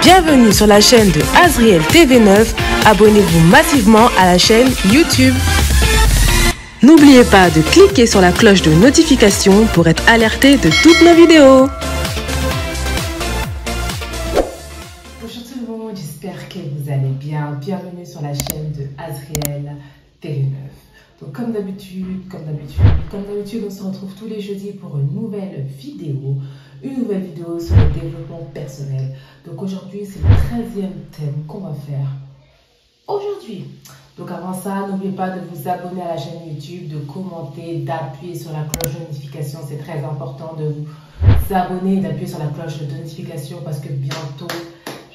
Bienvenue sur la chaîne de Azriel TV9. Abonnez-vous massivement à la chaîne YouTube. N'oubliez pas de cliquer sur la cloche de notification pour être alerté de toutes nos vidéos. Bonjour tout le monde, j'espère que vous allez bien. Bienvenue sur la chaîne de Azriel TV9. Donc comme d'habitude, on se retrouve tous les jeudis pour une nouvelle vidéo sur le développement personnel. Donc aujourd'hui, c'est le 13e thème qu'on va faire aujourd'hui. Donc avant ça, n'oubliez pas de vous abonner à la chaîne YouTube, de commenter, d'appuyer sur la cloche de notification. C'est très important de vous abonner et d'appuyer sur la cloche de notification parce que bientôt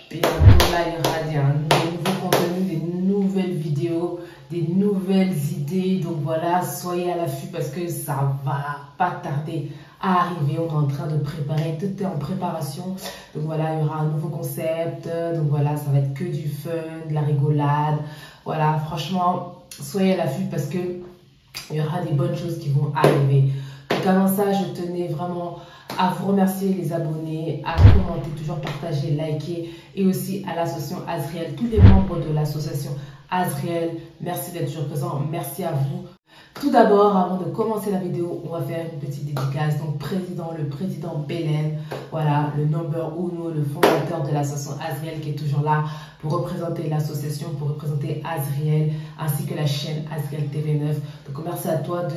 là, il y aura des nouveaux contenus, des nouvelles vidéos, des nouvelles idées. Donc voilà, soyez à l'affût parce que ça va pas tarder à arriver. On est en train de préparer, tout est en préparation. Donc voilà, il y aura un nouveau concept. Donc voilà, ça va être que du fun, de la rigolade. Voilà, franchement, soyez à l'affût parce que il y aura des bonnes choses qui vont arriver. Donc avant ça, je tenais vraiment à vous remercier les abonnés, à commenter, toujours partager, liker et aussi à l'association Azriel, tous les membres de l'association Azriel, merci d'être toujours présents, merci à vous. Tout d'abord, avant de commencer la vidéo, on va faire une petite dédicace. Donc, le président Belen, voilà, le number uno, le fondateur de l'association Azriel qui est toujours là pour représenter l'association, pour représenter Azriel, ainsi que la chaîne Azriel TV9. Donc, merci à toi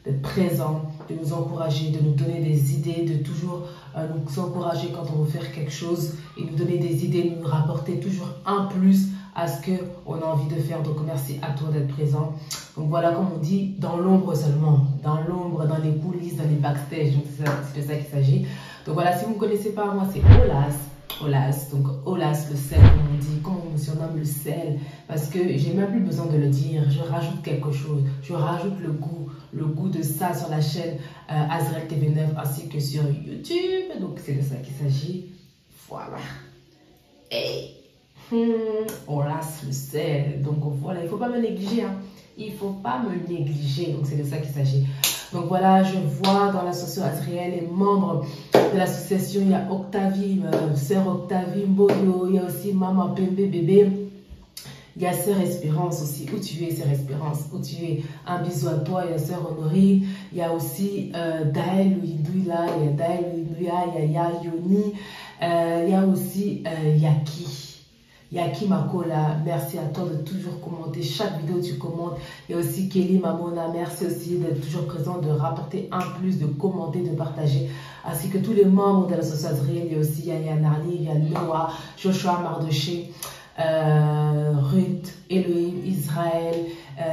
d'être présent, de nous encourager, de nous donner des idées, de toujours nous encourager quand on veut faire quelque chose et nous donner des idées, nous rapporter toujours un plus à ce qu'on a envie de faire. Donc merci à toi d'être présent. Donc voilà, comme on dit, dans l'ombre seulement, dans l'ombre, dans les coulisses, dans les backstage. Donc c'est de ça qu'il s'agit. Donc voilà, si vous ne connaissez pas, moi c'est Olas. Donc Olas, le sel, comme on dit, comme on me surnomme le sel, parce que j'ai même plus besoin de le dire. Je rajoute quelque chose, je rajoute le goût de ça sur la chaîne Azriel TV9 ainsi que sur YouTube. Donc c'est de ça qu'il s'agit. Voilà. Hey. Olas, le sel. Donc voilà, il ne faut pas me négliger. Hein. Il ne faut pas me négliger. Donc c'est de ça qu'il s'agit. Donc voilà, je vois dans l'association Azriel les membres de l'association. Il y a Octavie, sœur Octavie Mboyo. Il y a aussi Maman Pembe Bébé. Il y a sœur Espérance aussi. Où tu es, sœur Espérance? Où tu es? Un bisou à toi. Il y a sœur Honorine. Il y a aussi Daël Ouindouila. Il y a Daël Ouindouila. Il y a Yoni. Il y a aussi Yaki Makola, merci à toi de toujours commenter. Chaque vidéo tu commentes. Il y a aussi Kelly Mamona, merci aussi d'être toujours présent, de rapporter un plus, de commenter, de partager. Ainsi que tous les membres de l'association Azriel. Il y a aussi Yaya Narli, il y a Noah, Joshua Mardoché, Ruth, Elohim, Israël,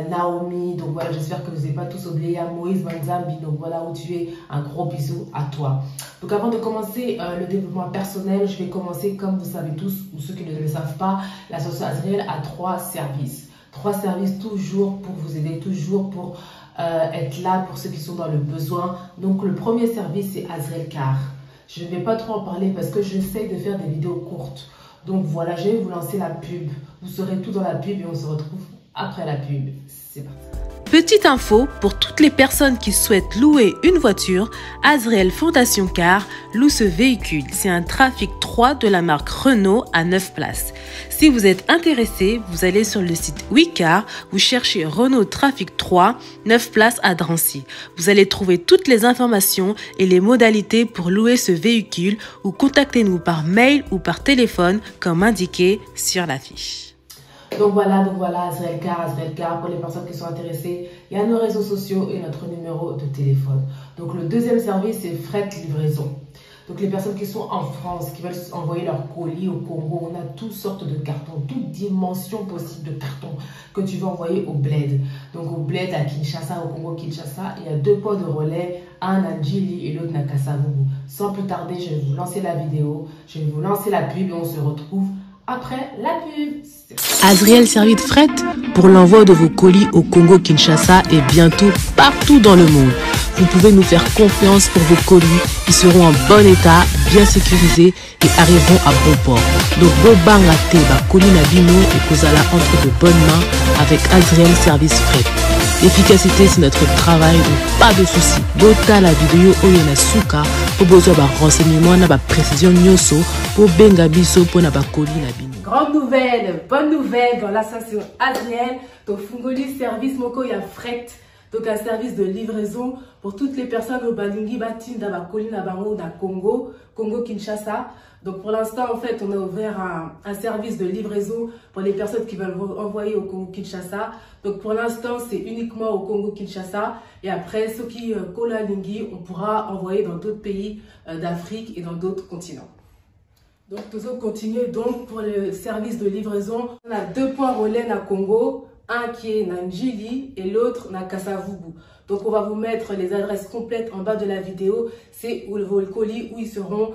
Naomi. Donc voilà, j'espère que vous n'avez pas tous oublié. À Moïse Manzambi, donc voilà où tu es. Un gros bisou à toi. Donc avant de commencer le développement personnel, je vais commencer, comme vous savez tous, ou ceux qui ne le savent pas, l'association Azriel a 3 services. 3 services toujours pour vous aider, toujours pour être là pour ceux qui sont dans le besoin. Donc le premier service, c'est Azriel Car. Je ne vais pas trop en parler parce que j'essaie de faire des vidéos courtes. Donc voilà, je vais vous lancer la pub. Vous saurez tout dans la pub et on se retrouve après la pub. C'est parti. Petite info pour toutes les personnes qui souhaitent louer une voiture, Azriel Fondation Car loue ce véhicule. C'est un Trafic 3 de la marque Renault à 9 places. Si vous êtes intéressé, vous allez sur le site WeCar, vous cherchez Renault Trafic 3, 9 places à Drancy. Vous allez trouver toutes les informations et les modalités pour louer ce véhicule ou contactez-nous par mail ou par téléphone comme indiqué sur l'affiche. Donc voilà, Azriel Car, pour les personnes qui sont intéressées, il y a nos réseaux sociaux et notre numéro de téléphone. Donc le deuxième service, c'est fret livraison. Donc les personnes qui sont en France, qui veulent envoyer leur colis au Congo, on a toutes sortes de cartons, toutes dimensions possibles de cartons que tu veux envoyer au bled. Donc au bled à Kinshasa, au Congo Kinshasa, il y a 2 points de relais, un à Ndjili et l'autre à Kasavubu. Sans plus tarder, je vais vous lancer la vidéo, je vais vous lancer la pub et on se retrouve après la pub. Azriel Service de Fret pour l'envoi de vos colis au Congo Kinshasa et bientôt partout dans le monde. Vous pouvez nous faire confiance pour vos colis. Ils seront en bon état, bien sécurisés et arriveront à bon port. Donc, Bobanga Teba, colis Nabino et Kozala entre de bonnes mains avec Azriel Service Fret. L'efficacité, c'est notre travail, donc pas de soucis. Bota la vidéo Oyonasuka po besoin ba renseignement na ba précision nyoso po benga biso po na ba colis na bino. Grande nouvelle, bonne nouvelle dans la station Azriel. Donc Fungoli service moko ya fret. Donc un service de livraison pour toutes les personnes au Balingi Batin d'Abakoli Nabango na Congo, Congo Kinshasa. Donc pour l'instant en fait on a ouvert un service de livraison pour les personnes qui veulent envoyer au Congo Kinshasa. Donc pour l'instant c'est uniquement au Congo Kinshasa et après ceux qui Kola Lingi on pourra envoyer dans d'autres pays d'Afrique et dans d'autres continents. Donc nous allons continuer donc pour le service de livraison. On a 2 points relais à Congo. Un qui est Nanjili et l'autre na Kasavubu. Donc on va vous mettre les adresses complètes en bas de la vidéo. C'est vos colis où ils seront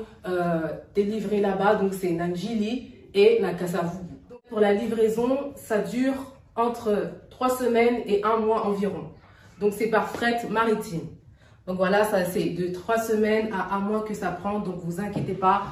délivrés là-bas. Donc c'est Nanjili et na Kasavubu. Pour la livraison, ça dure entre 3 semaines et 1 mois environ. Donc c'est par fret maritime. Donc voilà, ça c'est de 3 semaines à 1 mois que ça prend. Donc vous inquiétez pas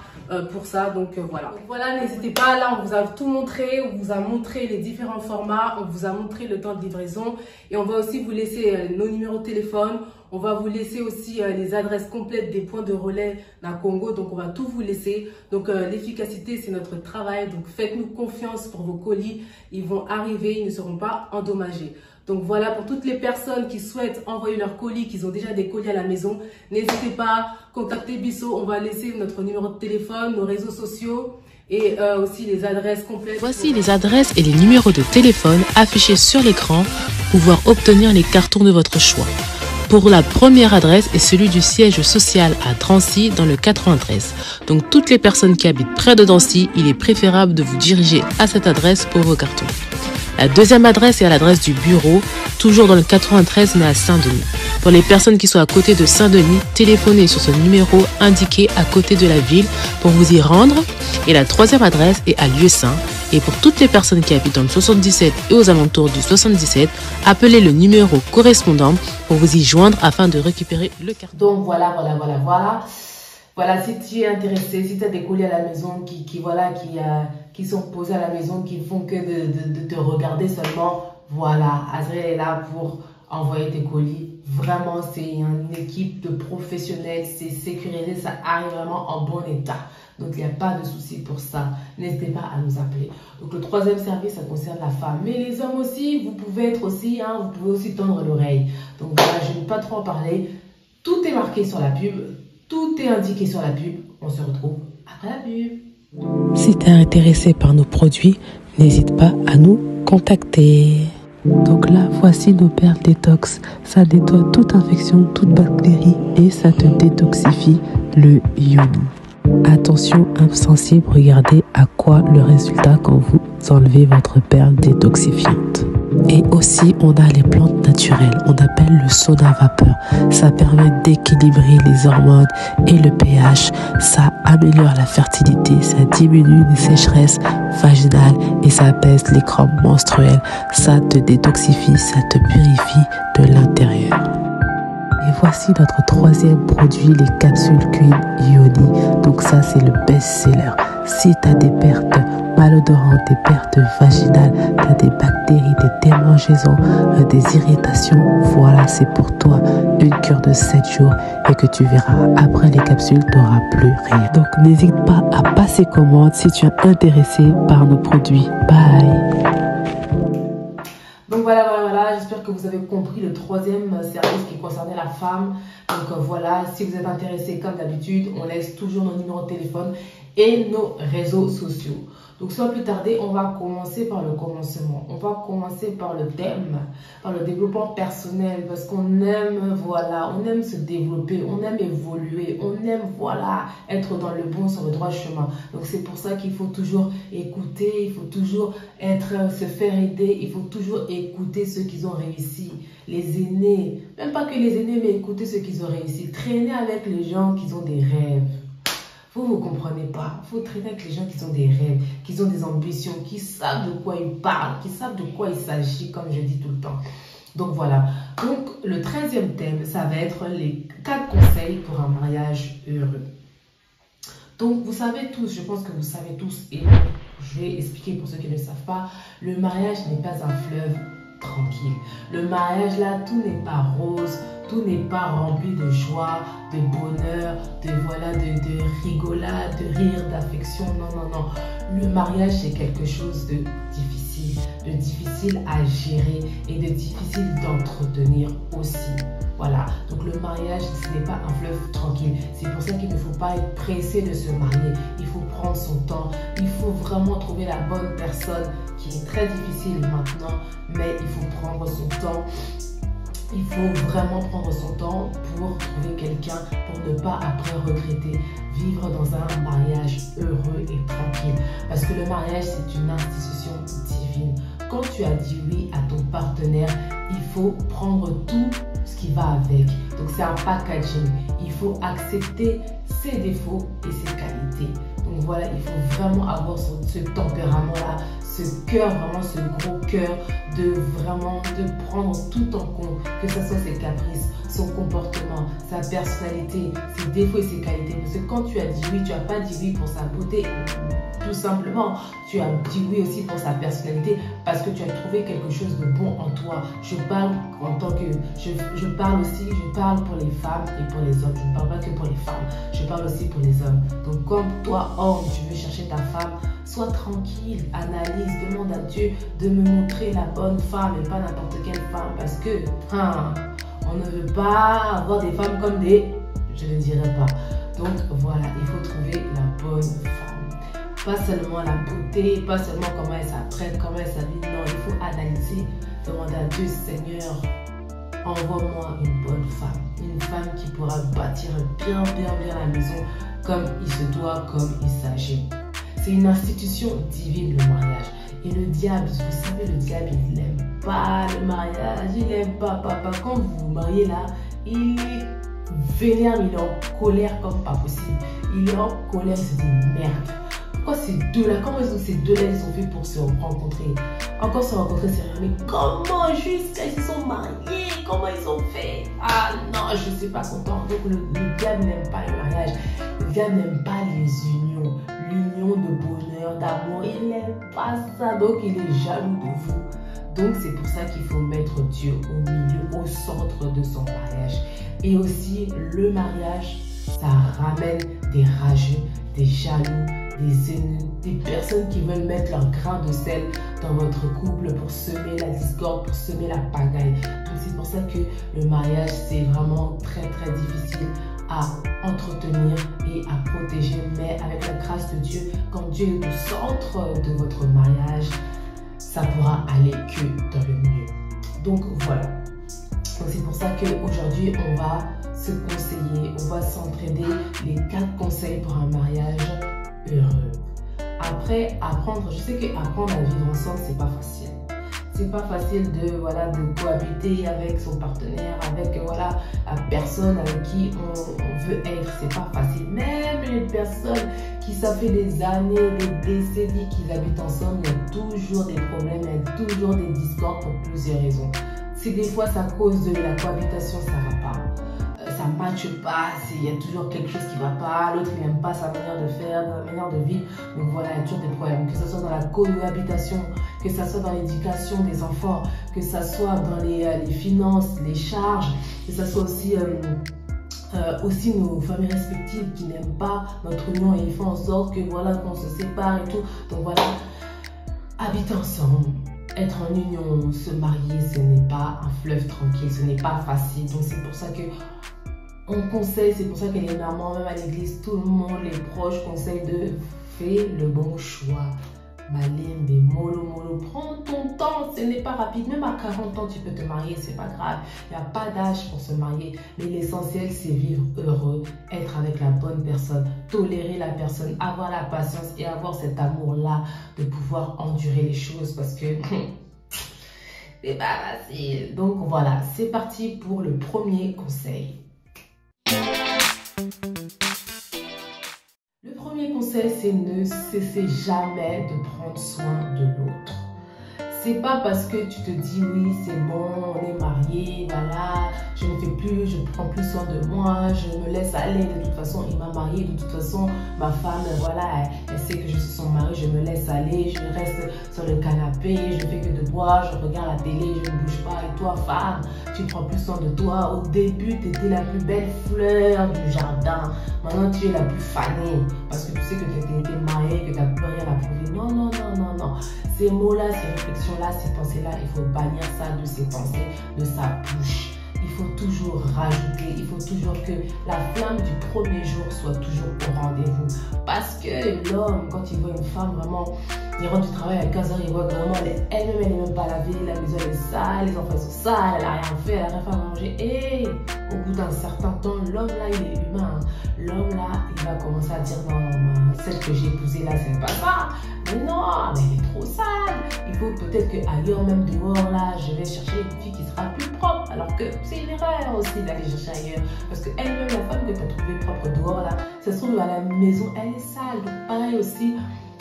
pour ça. Donc voilà. Donc voilà, n'hésitez pas. Là, on vous a tout montré. On vous a montré les différents formats. On vous a montré le temps de livraison. Et on va aussi vous laisser nos numéros de téléphone. On va vous laisser aussi les adresses complètes des points de relais dans Congo. Donc on va tout vous laisser. Donc l'efficacité, c'est notre travail. Donc faites-nous confiance pour vos colis. Ils vont arriver. Ils ne seront pas endommagés. Donc voilà, pour toutes les personnes qui souhaitent envoyer leurs colis, qui ont déjà des colis à la maison, n'hésitez pas, contactez Bisso, on va laisser notre numéro de téléphone, nos réseaux sociaux et aussi les adresses complètes. Voici les adresses et les numéros de téléphone affichés sur l'écran pour pouvoir obtenir les cartons de votre choix. Pour la première adresse est celui du siège social à Drancy dans le 93. Donc toutes les personnes qui habitent près de Drancy, il est préférable de vous diriger à cette adresse pour vos cartons. La deuxième adresse est à l'adresse du bureau, toujours dans le 93 mais à Saint-Denis. Pour les personnes qui sont à côté de Saint-Denis, téléphonez sur ce numéro indiqué à côté de la ville pour vous y rendre. Et la troisième adresse est à Lieu-Saint. Et pour toutes les personnes qui habitent dans le 77 et aux alentours du 77, appelez le numéro correspondant pour vous y joindre afin de récupérer le carton. Donc voilà. Voilà, si tu es intéressé, si tu as des colis à la maison qui sont posés à la maison, qui font que de te regarder seulement, voilà, Azriel est là pour envoyer tes colis. Vraiment, c'est une équipe de professionnels, c'est sécurisé, ça arrive vraiment en bon état. Donc, il n'y a pas de souci pour ça. N'hésitez pas à nous appeler. Donc, le troisième service, ça concerne la femme. Mais les hommes aussi, vous pouvez tendre l'oreille. Donc, voilà, je ne vais pas trop en parler. Tout est marqué sur la pub. Tout est indiqué sur la pub. On se retrouve après la pub. Si tu es intéressé par nos produits, n'hésite pas à nous contacter. Donc là, voici nos perles détox. Ça nettoie toute infection, toute bactérie et ça te détoxifie le iodine. Attention, insensible, regardez à quoi le résultat quand vous enlevez votre perle détoxifiante. Et aussi, on a les plantes naturelles. On appelle le soda vapeur. Ça permet d'équilibrer les hormones et le pH. Ça améliore la fertilité. Ça diminue les sécheresses vaginales et ça apaise les crampes menstruelles. Ça te détoxifie, ça te purifie de l'intérieur. Et voici notre troisième produit, les capsules Queen Ioni. Donc ça, c'est le best-seller. Si tu as des pertes malodorantes, des pertes vaginales, tu as des bactéries, des démangeaisons, des irritations, voilà, c'est pour toi une cure de 7 jours et que tu verras, après les capsules, tu n'auras plus rien. Donc n'hésite pas à passer commande si tu es intéressé par nos produits. Bye. Donc voilà, j'espère que vous avez compris le troisième service qui concernait la femme. Donc voilà, si vous êtes intéressé comme d'habitude, on laisse toujours nos numéros de téléphone et nos réseaux sociaux. Donc sans plus tarder, on va commencer par le commencement. On va commencer par le thème, par le développement personnel, parce qu'on aime, voilà, on aime se développer, on aime évoluer, on aime, voilà, être dans le bon, sur le droit chemin. Donc c'est pour ça qu'il faut toujours écouter, il faut toujours se faire aider, il faut toujours écouter ceux qui ont réussi, les aînés, même pas que les aînés, mais écouter ceux qui ont réussi, traîner avec les gens qui ont des rêves. Vous ne comprenez pas. Il faut traîner avec les gens qui ont des rêves, qui ont des ambitions, qui savent de quoi ils parlent, qui savent de quoi il s'agit, comme je dis tout le temps. Donc voilà. Donc le 13e thème, ça va être les 4 conseils pour un mariage heureux. Donc vous savez tous, je pense que vous savez tous, et je vais expliquer pour ceux qui ne savent pas, le mariage n'est pas un fleuve tranquille. Le mariage là, tout n'est pas rose, tout n'est pas rempli de joie, de bonheur, de rigolade, de rire, d'affection. Non, non, non. Le mariage, c'est quelque chose de difficile à gérer et de difficile d'entretenir aussi. Voilà, donc le mariage, ce n'est pas un fleuve tranquille. C'est pour ça qu'il ne faut pas être pressé de se marier. Il faut prendre son temps. Il faut vraiment trouver la bonne personne, qui est très difficile maintenant, mais il faut prendre son temps. Il faut vraiment prendre son temps pour trouver quelqu'un, pour ne pas après regretter. Vivre dans un mariage heureux et tranquille. Parce que le mariage, c'est une institution divine. Quand tu as dit oui à ton partenaire, il faut prendre tout ce qui va avec. Donc c'est un packaging. Il faut accepter ses défauts et ses qualités. Donc voilà, il faut vraiment avoir ce tempérament-là, ce cœur, vraiment ce gros cœur de prendre tout en compte, que ce soit ses caprices, son comportement, sa personnalité, ses défauts et ses qualités. Parce que quand tu as dit oui, tu n'as pas dit oui pour sa beauté, tout simplement. Tu as dit oui aussi pour sa personnalité parce que tu as trouvé quelque chose de bon en toi. Je parle en tant que... Je parle pour les femmes et pour les hommes. Je ne parle pas que pour les femmes. Je parle aussi pour les hommes. Donc comme toi, homme, tu veux chercher ta femme, sois tranquille, analyse, demande à Dieu de me montrer la bonne femme et pas n'importe quelle femme. Parce que on ne veut pas avoir des femmes comme des... Je ne dirais pas. Donc voilà, il faut trouver la bonne femme. Pas seulement la beauté, pas seulement comment elle s'apprête, comment elle s'habille. Non, il faut analyser, demander à Dieu, Seigneur, envoie-moi une bonne femme. Une femme qui pourra bâtir bien la maison comme il se doit, comme il s'agit. C'est une institution divine, le mariage. Et le diable, vous savez, le diable, il n'aime pas le mariage. Il n'aime pas, papa. Quand vous vous mariez là, il est vénère, il est en colère comme pas possible. Il est en colère, il se dit merde. Pourquoi ces deux-là, comment ces deux-là, ils sont faits pour se rencontrer? Encore se rencontrer, c'est rien. Mais comment jusqu'à ils se sont mariés? Comment ils ont fait? Ah non, je ne suis pas content. Donc le diable n'aime pas le mariage. Le diable n'aime pas les unions. L'union de bonheur, d'amour. Il n'aime pas ça. Donc il est jaloux de vous. Donc c'est pour ça qu'il faut mettre Dieu au milieu, au centre de son mariage. Et aussi le mariage, ça ramène des rageux, des jaloux, des ennemis, des personnes qui veulent mettre leur grain de sel dans votre couple pour semer la discorde, pour semer la pagaille. Donc c'est pour ça que le mariage, c'est vraiment très difficile à entretenir et à protéger. Mais avec la grâce de Dieu, quand Dieu est au centre de votre mariage, ça pourra aller que dans le mieux. Donc voilà. Donc c'est pour ça qu'aujourd'hui, on va se conseiller, on va s'entraider les 4 conseils pour un mariage heureux. Après, apprendre, je sais qu'apprendre à vivre ensemble, c'est pas facile. C'est pas facile de cohabiter avec son partenaire, avec la personne avec qui on veut être. C'est pas facile. Même les personnes qui ça fait des années, des décennies qu'ils habitent ensemble, il y a toujours des problèmes, il y a toujours des discordes pour plusieurs raisons. Si des fois c'est à cause de la cohabitation, ça va pas. Ça ne matche pas, il y a toujours quelque chose qui ne va pas, l'autre il n'aime pas sa manière de faire, sa manière de vivre. Donc voilà, il y a toujours des problèmes, que ce soit dans la cohabitation, que ce soit dans l'éducation des enfants, que ce soit dans les finances, les charges, que ce soit aussi nos familles respectives qui n'aiment pas notre union et ils font en sorte que qu'on se sépare et tout. Donc voilà, habiter ensemble. Être en union, se marier, ce n'est pas un fleuve tranquille, ce n'est pas facile. Donc c'est pour ça que on conseille, c'est pour ça que les mamans, même à l'église, tout le monde, les proches conseillent de faire le bon choix. Malimbe, mollo, prends ton temps, ce n'est pas rapide. Même à 40 ans, tu peux te marier, c'est pas grave. Il n'y a pas d'âge pour se marier. Mais l'essentiel, c'est vivre heureux, être avec la bonne personne, tolérer la personne, avoir la patience et avoir cet amour-là de pouvoir endurer les choses parce que c'est pas facile. Donc voilà, c'est parti pour le premier conseil. Le premier conseil, c'est ne cesser jamais de prendre soin de l'autre. c'est pas parce que tu te dis oui, c'est bon, on est mariés, voilà, je ne fais plus, je prends plus soin de moi, je me laisse aller, de toute façon, il m'a marié, de toute façon, ma femme, voilà, elle sait que je suis son mari, je me laisse aller, je reste sur le canapé, je fais que de boire, je regarde la télé, je ne bouge pas, et toi, femme, tu prends plus soin de toi. Au début, tu étais la plus belle fleur du jardin, maintenant tu es la plus fanée, parce que tu sais que tu étais mariée, que tu n'as plus rien à prouver. Non, non, non, non, non. Ces mots-là, ces réflexions-là, ces pensées-là, il faut bannir ça de ses pensées, de sa bouche. Il faut toujours rajouter, il faut toujours que la flamme du premier jour soit toujours au rendez-vous. Parce que l'homme, quand il voit une femme vraiment, il rentre du travail à 15h, il voit que vraiment elle-même, elle n'est même pas lavée, la maison elle est sale, les enfants sont sales, elle n'a rien fait, elle n'a rien fait à manger. Et au bout d'un certain temps, l'homme là, il est humain. L'homme là, il va commencer à dire non, celle que j'ai épousée là, c'est pas ça. Mais non, mais elle est trop sale. Il faut peut-être qu'ailleurs, même dehors là, je vais chercher une fille qui sera plus propre. Alors que c'est une erreur aussi d'aller chercher ailleurs. Parce qu'elle-même, la femme que tu as trouvée propre dehors là, ça se trouve à la maison, elle est sale. Donc pareil aussi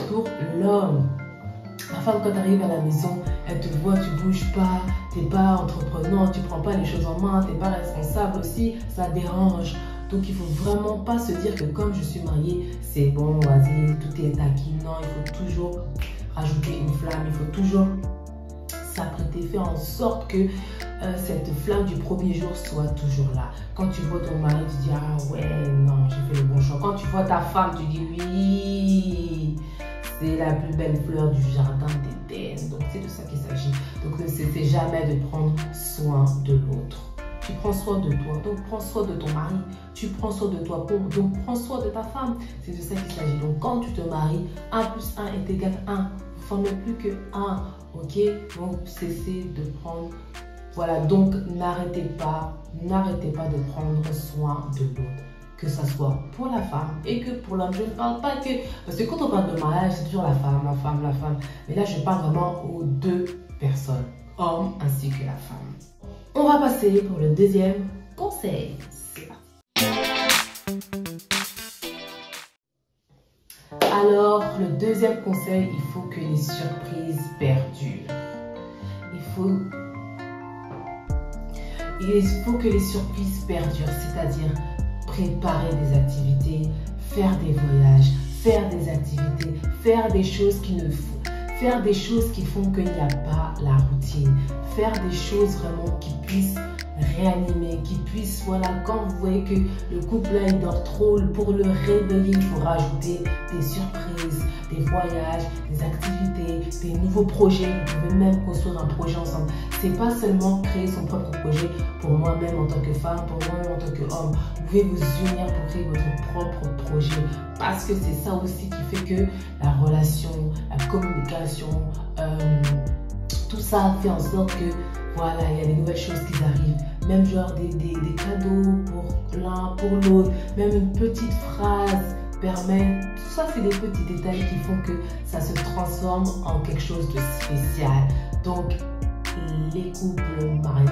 pour l'homme. La femme, quand tu arrives à la maison, elle te voit, tu bouges pas, tu n'es pas entreprenant, tu prends pas les choses en main, tu n'es pas responsable aussi, ça dérange. Donc il faut vraiment pas se dire que comme je suis mariée, c'est bon, vas-y, tout est acquis. Non, il faut toujours rajouter une flamme, il faut toujours s'apprêter, faire en sorte que cette flamme du premier jour soit toujours là. Quand tu vois ton mari, tu dis ah ouais, non, j'ai fait le bon choix. Quand tu vois ta femme, tu dis oui, c'est la plus belle fleur du jardin d'Éden. Donc c'est de ça qu'il s'agit. Donc ne cessez jamais de prendre soin de l'autre. Tu prends soin de toi, donc prends soin de ton mari. Tu prends soin de toi, donc prends soin de ta femme. C'est de ça qu'il s'agit. Donc quand tu te maries, 1 plus 1 est égal à 1. Vous ne formez plus que 1. Ok? Donc cessez de prendre. Voilà, donc n'arrêtez pas de prendre soin de l'autre. Que ça soit pour la femme et que pour l'homme. Je ne parle pas que... Parce que quand on parle de mariage, c'est toujours la femme, la femme, la femme. Mais là, je parle vraiment aux deux personnes, homme ainsi que la femme. On va passer pour le deuxième conseil. Alors, le deuxième conseil, il faut que les surprises perdurent. Il faut que les surprises perdurent, c'est-à-dire préparer des activités, faire des voyages, faire des activités, faire des choses faire des choses qui font qu'il n'y a pas la routine, faire des choses vraiment qui puissent réanimer, qui puissent, voilà, quand vous voyez que le couple là il dort trop, pour le réveiller, il faut rajouter des surprises, des voyages, des activités, des nouveaux projets. Vous pouvez même construire un projet ensemble. C'est pas seulement créer son propre projet pour moi-même en tant que femme, pour moi-même en tant qu'homme. Vous pouvez vous unir pour créer votre propre projet. Parce que c'est ça aussi qui fait que la relation, la communication, tout ça fait en sorte que voilà, il y a des nouvelles choses qui arrivent. Même genre des cadeaux pour l'un, pour l'autre. Même une petite phrase permet. Tout ça, c'est des petits détails qui font que ça se transforme en quelque chose de spécial. Donc, les couples mariés,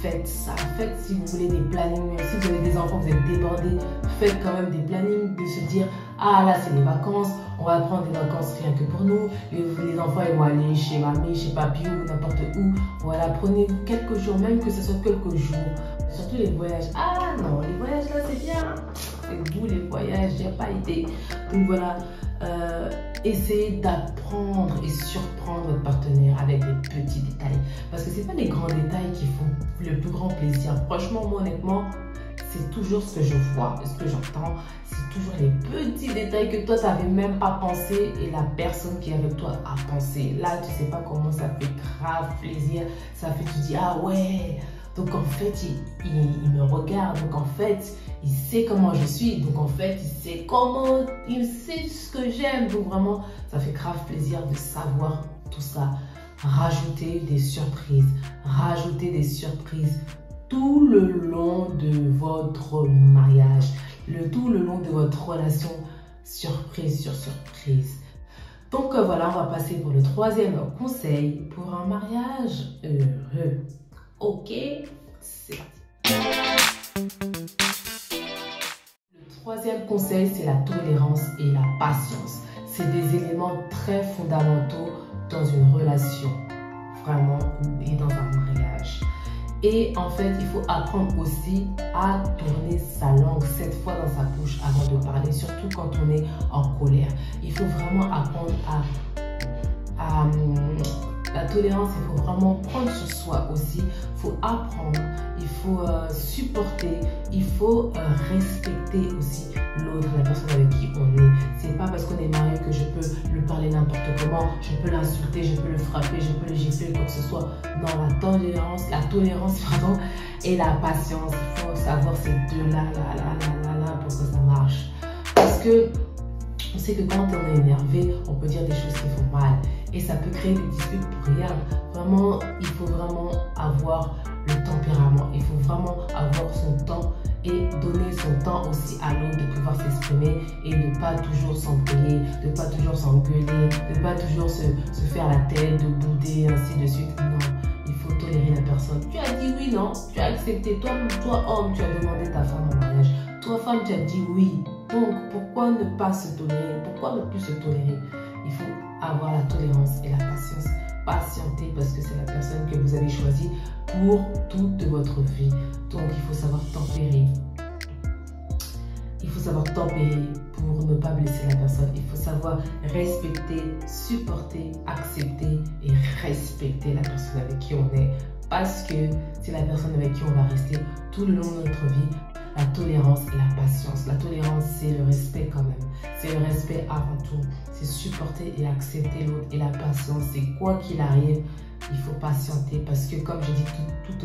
faites ça. Faites, si vous voulez, des plannings. Si vous avez des enfants, vous êtes débordés, faites quand même des plannings de se dire ah là, c'est les vacances. On va prendre des vacances rien que pour nous. Les enfants, ils vont aller chez mamie, chez papy ou n'importe où. Voilà, prenez quelques jours, même que ce soit quelques jours. Surtout les voyages. Ah non, les voyages là, c'est bien. C'est vous les voyages, j'ai pas idée. Donc voilà, essayez d'apprendre et surprendre votre partenaire avec des petits détails. Parce que c'est pas les grands détails qui font le plus grand plaisir. Franchement, moi honnêtement, c'est toujours ce que je vois et ce que j'entends. C'est toujours les petits détails que toi, tu n'avais même pas pensé et la personne qui est avec toi a pensé. Là, tu sais pas comment ça fait grave plaisir. Ça fait, tu dis, ah ouais. Donc en fait, il me regarde. Donc en fait, il sait comment je suis. Donc en fait, il sait ce que j'aime. Donc vraiment, ça fait grave plaisir de savoir tout ça. Rajoutez des surprises. Rajoutez des surprises tout le long de votre mariage, tout le long de votre relation, surprise sur surprise. Donc voilà, on va passer pour le troisième conseil pour un mariage heureux. Ok, c'est parti. Le troisième conseil, c'est la tolérance et la patience. C'est des éléments très fondamentaux dans une relation, vraiment, et dans un mariage. Et en fait, il faut apprendre aussi à tourner sa langue 7 fois dans sa bouche avant de parler, surtout quand on est en colère. Il faut vraiment apprendre à la tolérance, il faut vraiment prendre sur soi aussi. Il faut apprendre, il faut supporter, il faut respecter aussi l'autre, la personne avec qui on est. C'est pas parce qu'on est marié que je peux lui parler n'importe comment, je peux l'insulter, je peux le frapper, je peux le gifler, quoi que ce soit. Non, la tolérance pardon, et la patience. Il faut savoir ces deux-là, pour que ça marche. Parce que on sait que quand on est énervé, on peut dire des choses qui font mal. Et ça peut créer des disputes pour rien. Vraiment, il faut vraiment avoir le tempérament. Il faut vraiment avoir son temps et donner son temps aussi à l'autre de pouvoir s'exprimer et de ne pas toujours s'embrouiller, de ne pas toujours s'engueuler, de ne pas toujours se faire la tête, de bouder, ainsi de suite. Non, il faut tolérer la personne. Tu as dit oui, non? Tu as accepté. Toi, homme, tu as demandé ta femme en mariage. Toi, femme, tu as dit oui. Donc, pourquoi ne pas se tolérer? Pourquoi ne plus se tolérer? Il faut avoir la tolérance et la patience. Patienter parce que c'est la personne que vous avez choisie pour toute votre vie. Donc, il faut savoir tempérer. Il faut savoir tempérer pour ne pas blesser la personne. Il faut savoir respecter, supporter, accepter et respecter la personne avec qui on est. Parce que c'est la personne avec qui on va rester tout le long de notre vie. La tolérance et la patience. La tolérance, c'est le respect quand même. C'est le respect avant tout. C'est supporter et accepter l'autre. Et la patience, c'est quoi qu'il arrive, il faut patienter. Parce que comme je dis tout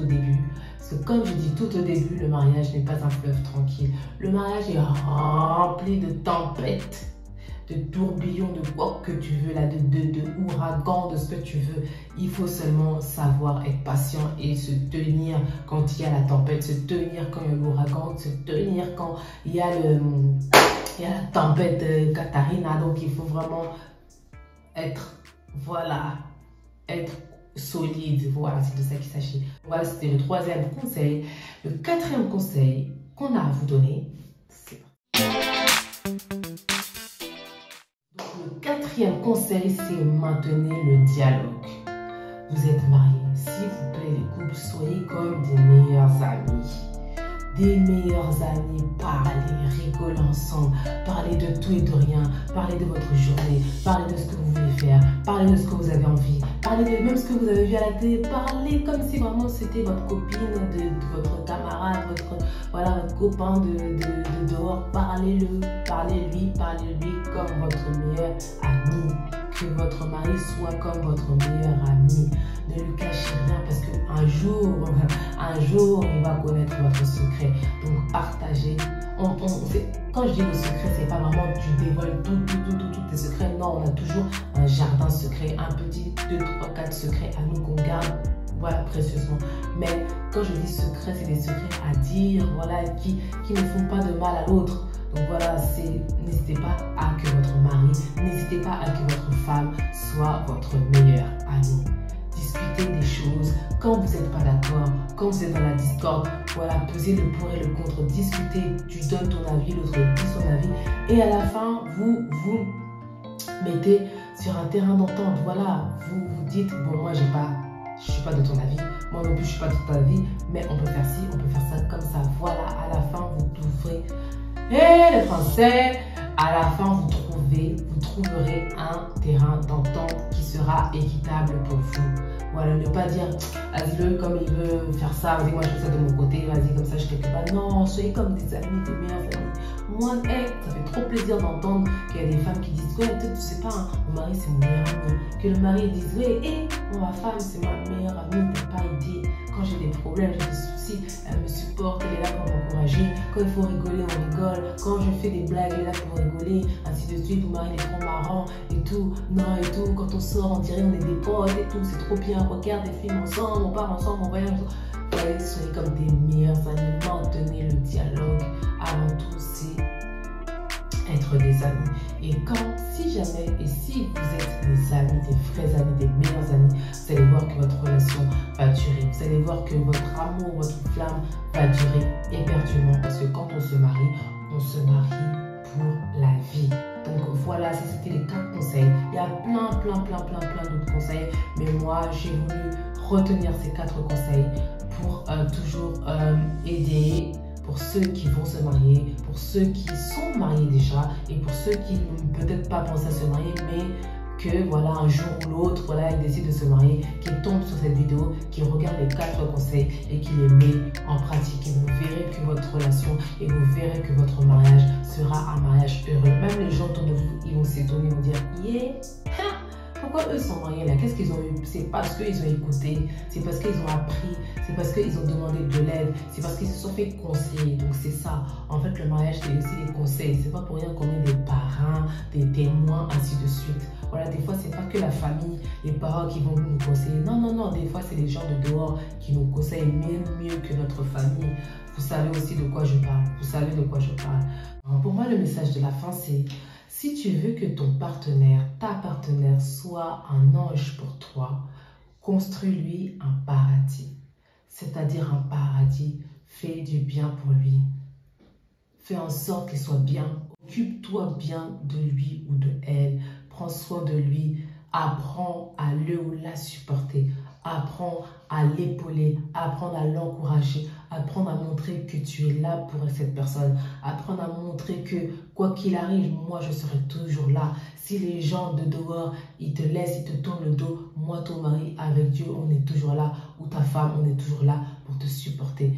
au début, le mariage n'est pas un fleuve tranquille. Le mariage est rempli de tempêtes, de tourbillons, de quoi que tu veux, là, de ouragans, de ce que tu veux. Il faut seulement savoir être patient et se tenir quand il y a la tempête, se tenir quand il y a l'ouragan, se tenir quand il y a la tempête Katarina. Donc il faut vraiment être solide. Voilà, c'est de ça qu'il s'agit. Voilà, c'était le 3e conseil. Le 4e conseil qu'on a à vous donner, c'est... Le 4e conseil, c'est maintenir le dialogue. Vous êtes mariés, s'il vous plaît les couples, soyez comme des meilleurs amis. Des meilleurs amis, parlez, rigolez ensemble, parlez de tout et de rien, parlez de votre journée, parlez de ce que vous voulez faire, parlez de ce que vous avez envie, parlez de même ce que vous avez vu à la télé, parlez comme si vraiment c'était votre copine, de votre camarade, votre copain de dehors, parlez-lui comme votre meilleur ami. Que votre mari soit comme votre meilleur ami. Ne lui cachez rien parce qu'un jour, il va connaître votre secret. Donc, partagez. Quand je dis le secret, c'est pas vraiment tu dévoiles tous tes secrets. Non, on a toujours un jardin secret, un petit 2, 3, 4 secrets à nous qu'on garde. Voilà, précieusement. Mais quand je dis secret, c'est des secrets à dire, voilà, qui ne font pas de mal à l'autre. Donc voilà, n'hésitez pas à que votre mari, n'hésitez pas à que votre femme soit votre meilleur ami. Discutez des choses. Quand vous n'êtes pas d'accord, quand vous êtes dans la discorde, voilà, pesez le pour et le contre. Discutez, tu donnes ton avis, l'autre dit son avis. Et à la fin, vous mettez sur un terrain d'entente. Voilà, vous dites, bon, moi, je suis pas de ton avis, moi non plus, je suis pas de ton avis, mais on peut faire ci, on peut faire ça, comme ça. Voilà, à la fin, vous trouverez... Et les Français, à la fin, vous trouverez un terrain d'entente qui sera équitable pour vous. Voilà, ne pas dire, vas-y, comme il veut faire ça, vas-y, moi je fais ça de mon côté, vas-y, comme ça je ne pas. Non, soyez comme des amis, des meilleurs amis. Moi, ça fait trop plaisir d'entendre qu'il y a des femmes qui disent, ouais, tu sais pas, hein, mon mari c'est mon meilleur ami. Que le mari dise, ouais, ma femme c'est ma meilleure amie, ne peut pas aider. Quand j'ai des problèmes, j'ai des soucis, elle me supporte, elle est là pour m'encourager. Quand il faut rigoler, on rigole. Quand je fais des blagues, elle est là pour rigoler, ainsi de suite. Mon mari est trop marrant et tout. Non, et tout. Quand on sort, on dirait on est des potes et tout. C'est trop bien. On regarde des films ensemble, on part ensemble, on voyage ensemble. Soyez comme des meilleurs amis. Maintenez le dialogue. Avant tout, c'est être des amis. Et si vous êtes des amis, des vrais amis, des meilleurs amis, vous allez voir que votre relation va durer. Vous allez voir que votre amour, votre flamme va durer éperdument. Parce que quand on se marie pour la vie. Donc voilà, c'était les 4 conseils. Il y a plein d'autres conseils. Mais moi, j'ai voulu retenir ces 4 conseils pour toujours aider pour ceux qui vont se marier, pour ceux qui sont mariés déjà et pour ceux qui n'ont peut-être pas pensé à se marier, mais que voilà, un jour ou l'autre, voilà, ils décident de se marier, qu'ils tombent sur cette vidéo, qu'ils regardent les 4 conseils et qu'ils les mettent en pratique. Et vous verrez que votre relation et vous verrez que votre mariage sera un mariage heureux. Même les gens autour de vous, ils vont s'étonner, ils vont dire yeah, pourquoi eux sont mariés là? Qu'est-ce qu'ils ont eu? C'est parce qu'ils ont écouté, c'est parce qu'ils ont appris, c'est parce qu'ils ont demandé de l'aide, c'est parce qu'ils se sont fait conseiller. Donc c'est ça. En fait, le mariage, c'est aussi des conseils. C'est pas pour rien qu'on met des parrains, des témoins, ainsi de suite. Voilà, des fois, c'est pas que la famille, les parents qui vont nous conseiller. Non. Des fois, c'est les gens de dehors qui nous conseillent même mieux que notre famille. Vous savez aussi de quoi je parle. Vous savez de quoi je parle. Alors, pour moi, le message de la fin, c'est si tu veux que ton partenaire, ta partenaire, soit un ange pour toi, construis-lui un paradis. C'est-à-dire un paradis. Fais du bien pour lui. Fais en sorte qu'il soit bien. Occupe-toi bien de lui ou de elle. Prends soin de lui. Apprends à le ou la supporter. Apprends à l'épauler. Apprends à l'encourager. Apprendre à montrer que tu es là pour cette personne. Apprendre à montrer que quoi qu'il arrive, moi je serai toujours là. Si les gens de dehors, ils te laissent, ils te tournent le dos, moi ton mari, avec Dieu, on est toujours là. Ou ta femme, on est toujours là pour te supporter.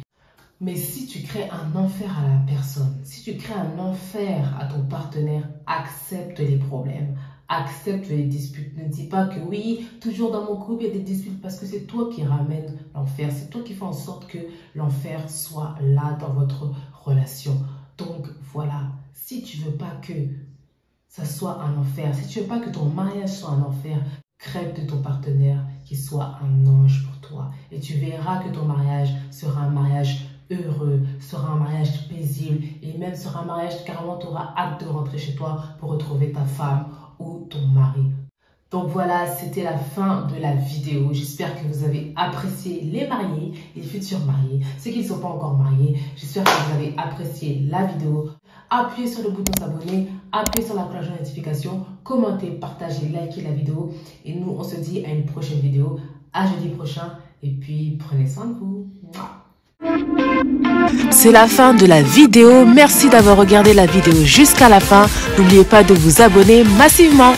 Mais si tu crées un enfer à la personne, si tu crées un enfer à ton partenaire, accepte les problèmes. Accepte les disputes. Ne dis pas que oui, toujours dans mon couple, il y a des disputes parce que c'est toi qui ramènes l'enfer. C'est toi qui fais en sorte que l'enfer soit là dans votre relation. Donc voilà, si tu veux pas que ça soit un enfer, si tu veux pas que ton mariage soit un enfer, crève de ton partenaire qui soit un ange pour toi. Et tu verras que ton mariage sera un mariage heureux, sera un mariage paisible et même sera un mariage carrément tu auras hâte de rentrer chez toi pour retrouver ta femme ou ton mari. Donc voilà, c'était la fin de la vidéo. J'espère que vous avez apprécié les mariés, les futurs mariés, ceux qui ne sont pas encore mariés. J'espère que vous avez apprécié la vidéo. Appuyez sur le bouton s'abonner, appuyez sur la cloche de notification, commentez, partagez, likez la vidéo. Et nous, on se dit à une prochaine vidéo, à jeudi prochain. Et puis, prenez soin de vous. C'est la fin de la vidéo. Merci d'avoir regardé la vidéo jusqu'à la fin. N'oubliez pas de vous abonner massivement.